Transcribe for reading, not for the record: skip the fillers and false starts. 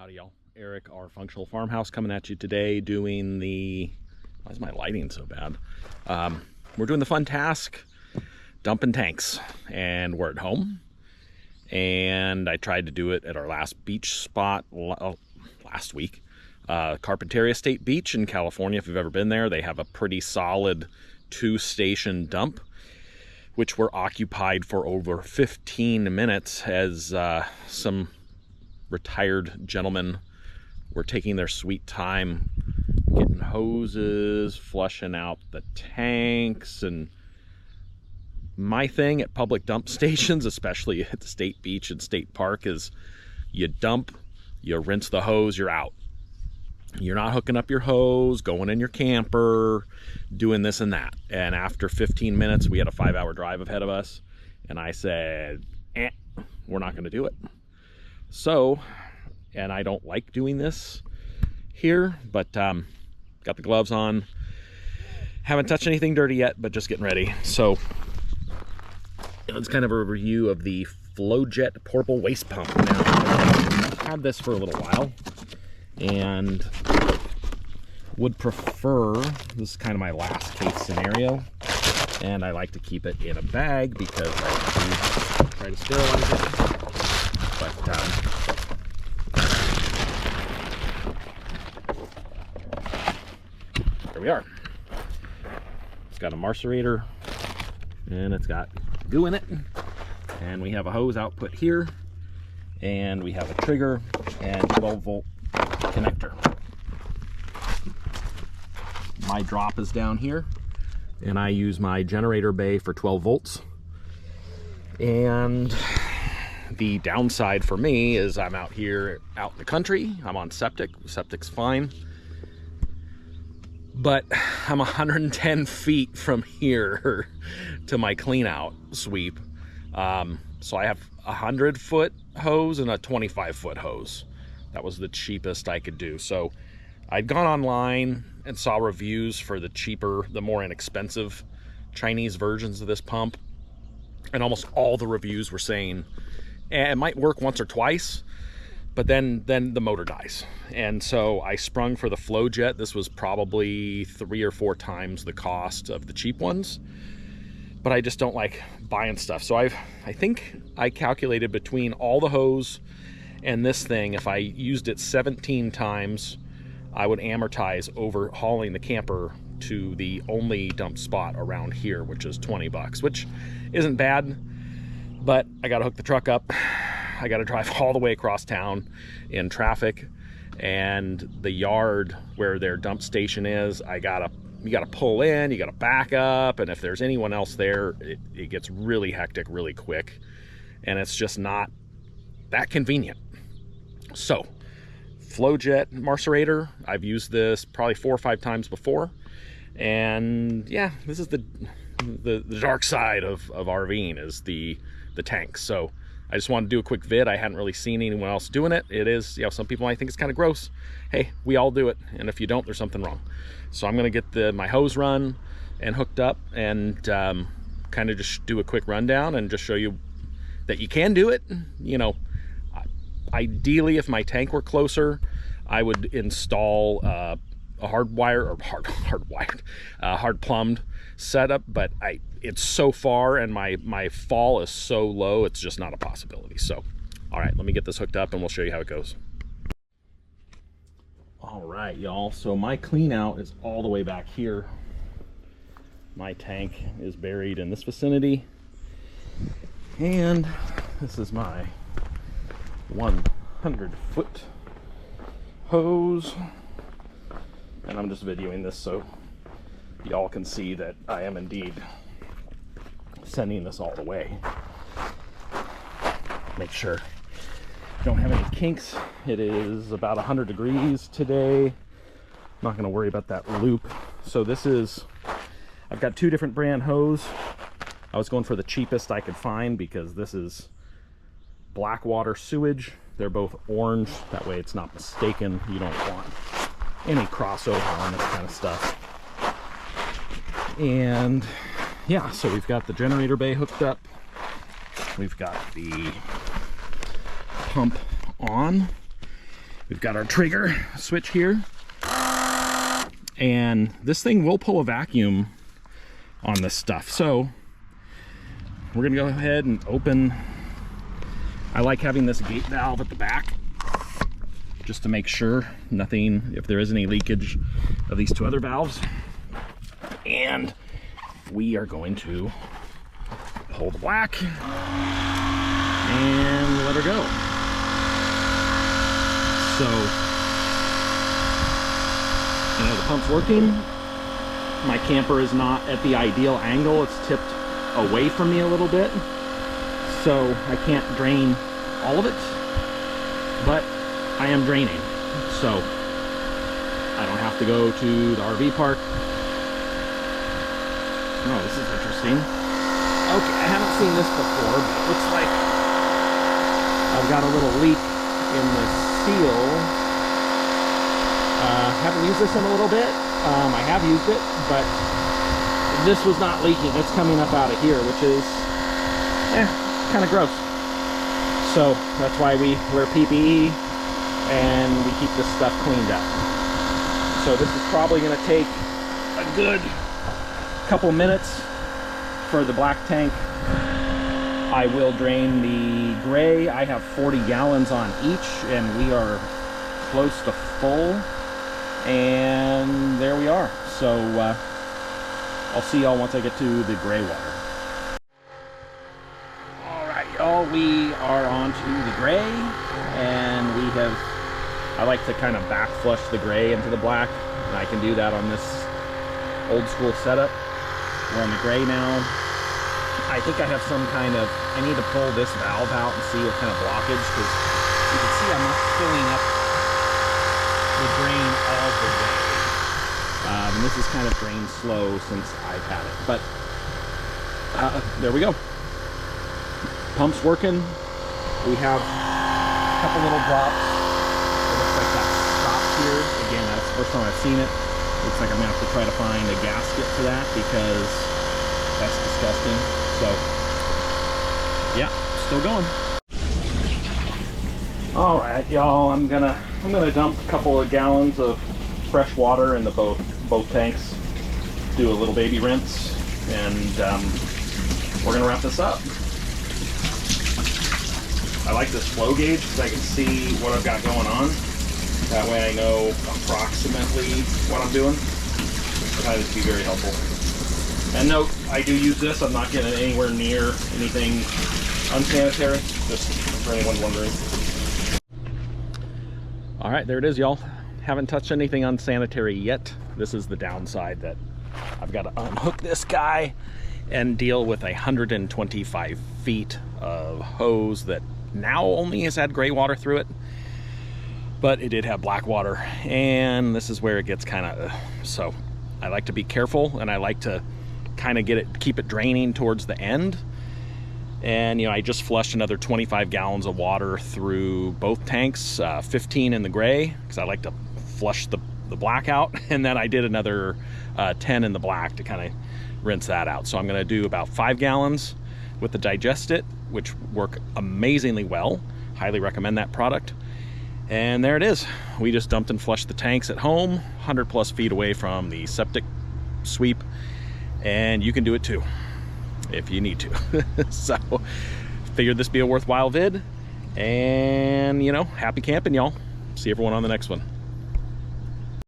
Howdy y'all, Eric, our functional farmhouse, coming at you today doing the, why is my lighting so bad? We're doing the fun task, dumping tanks, and we're at home. And I tried to do it at our last beach spot last week, Carpinteria State Beach in California. If you've ever been there, they have a pretty solid 2-station dump, which were occupied for over 15 minutes as some retired gentlemen were taking their sweet time getting hoses, flushing out the tanks. And my thing at public dump stations, especially at the state beach and state park, is you dump, you rinse the hose, you're out. You're not hooking up your hose, going in your camper, doing this and that. And after 15 minutes, we had a 5-hour drive ahead of us, and I said, we're not going to do it. So, and I don't like doing this here, but got the gloves on. Haven't touched anything dirty yet, but just getting ready. So it's kind of a review of the Flojet portable waste pump. Now, I've had this for a little while and would prefer, this is kind of my last case scenario, and I like to keep it in a bag because I try to sterilize it. But there we are. It's got a macerator and it's got goo in it, and we have a hose output here, and we have a trigger and 12-volt connector. My drop is down here, and I use my generator bay for 12 volts. And the downside for me is I'm out here out in the country. I'm on septic. Septic's fine, but I'm 110 feet from here to my clean out sweep. So I have a 100-foot hose and a 25-foot hose. That was the cheapest I could do. So I'd gone online and saw reviews for the cheaper, the more inexpensive Chinese versions of this pump, and almost all the reviews were saying it might work once or twice, but then the motor dies. And so I sprung for the Flojet. This was probably 3 or 4 times the cost of the cheap ones, but I just don't like buying stuff. So I think I calculated between all the hose and this thing, if I used it 17 times, I would amortize overhauling the camper to the only dump spot around here, which is 20 bucks, which isn't bad. But I got to hook the truck up. I got to drive all the way across town in traffic, and the yard where their dump station is, you got to pull in, you got to back up, and if there's anyone else there, it gets really hectic really quick, and it's just not that convenient. So Flojet macerator, I've used this probably 4 or 5 times before, and yeah, this is the dark side of RVing, is the tanks. So I just wanted to do a quick vid. I hadn't really seen anyone else doing it. It is, you know, some people might think it's kind of gross. Hey, we all do it, and if you don't, there's something wrong. So I'm going to get my hose run and hooked up, and kind of just do a quick rundown and just show you that you can do it. You know, ideally, if my tank were closer, I would install a hard plumbed setup, but it's so far and my fall is so low, it's just not a possibility. So all right, let me get this hooked up and we'll show you how it goes. All right, y'all, so my clean out is all the way back here. My tank is buried in this vicinity, and this is my 100-foot hose, and I'm just videoing this so y'all can see that I am indeed sending this all the way. Make sure don't have any kinks. It is about 100 degrees today. I'm not going to worry about that loop. So this is, I've got 2 different brand hose. I was going for the cheapest I could find because this is Blackwater sewage. They're both orange, that way it's not mistaken. You don't want any crossover on this kind of stuff. And yeah, so we've got the generator bay hooked up, we've got the pump on, We've got our trigger switch here. And this thing will pull a vacuum on this stuff. So we're gonna go ahead and open. I like having this gate valve at the back just to make sure nothing, if there is any leakage of these two other valves. And we are going to pull the black and let her go. So, you know, the pump's working. My camper is not at the ideal angle. It's tipped away from me a little bit, so I can't drain all of it, but I am draining, so I don't have to go to the RV park. Oh, this is interesting. Okay, I haven't seen this before, but it looks like I've got a little leak in the seal. Haven't used this in a little bit. I have used it, but this was not leaking. It's coming up out of here, which is kind of gross. So that's why we wear PPE and we keep this stuff cleaned up. So this is probably going to take a good couple minutes for the black tank. I will drain the gray. I have 40 gallons on each, and we are close to full. And there we are. So I'll see y'all once I get to the gray water. All right, y'all, we are on to the gray, and I like to kind of back flush the gray into the black, and I can do that on this old school setup. We're on the gray now. I think I have some kind of, I need to pull this valve out and see what kind of blockage, because you can see I'm not filling up the drain all the way. And this is kind of drained slow since I've had it, but there we go. Pump's working. We have a couple little drops. It looks like that stopped here. Again, that's the first time I've seen it. Looks like I'm gonna have to try to find a gasket for that, because that's disgusting. So yeah, still going. All right, y'all, I'm gonna dump a couple of gallons of fresh water into both tanks, do a little baby rinse, and we're gonna wrap this up. I like this flow gauge because I can see what I've got going on. That way I know approximately what I'm doing. I find this to be very helpful. And note, I do use this. I'm not getting anywhere near anything unsanitary, just for anyone wondering. All right, there it is, y'all. Haven't touched anything unsanitary yet. This is the downside, that I've got to unhook this guy and deal with 125 feet of hose that now only has had gray water through it, but it did have black water, and this is where it gets kind of, so I like to be careful, and I like to kind of keep it draining towards the end. And you know, I just flushed another 25 gallons of water through both tanks, 15 in the gray, because I like to flush the black out, and then I did another 10 in the black to kind of rinse that out. So I'm going to do about 5 gallons with the Digest It, which work amazingly well. Highly recommend that product. And there it is. We just dumped and flushed the tanks at home, 100 plus feet away from the septic sweep, and you can do it too if you need to. So figured this be a worthwhile vid, and you know, happy camping, y'all. See everyone on the next one.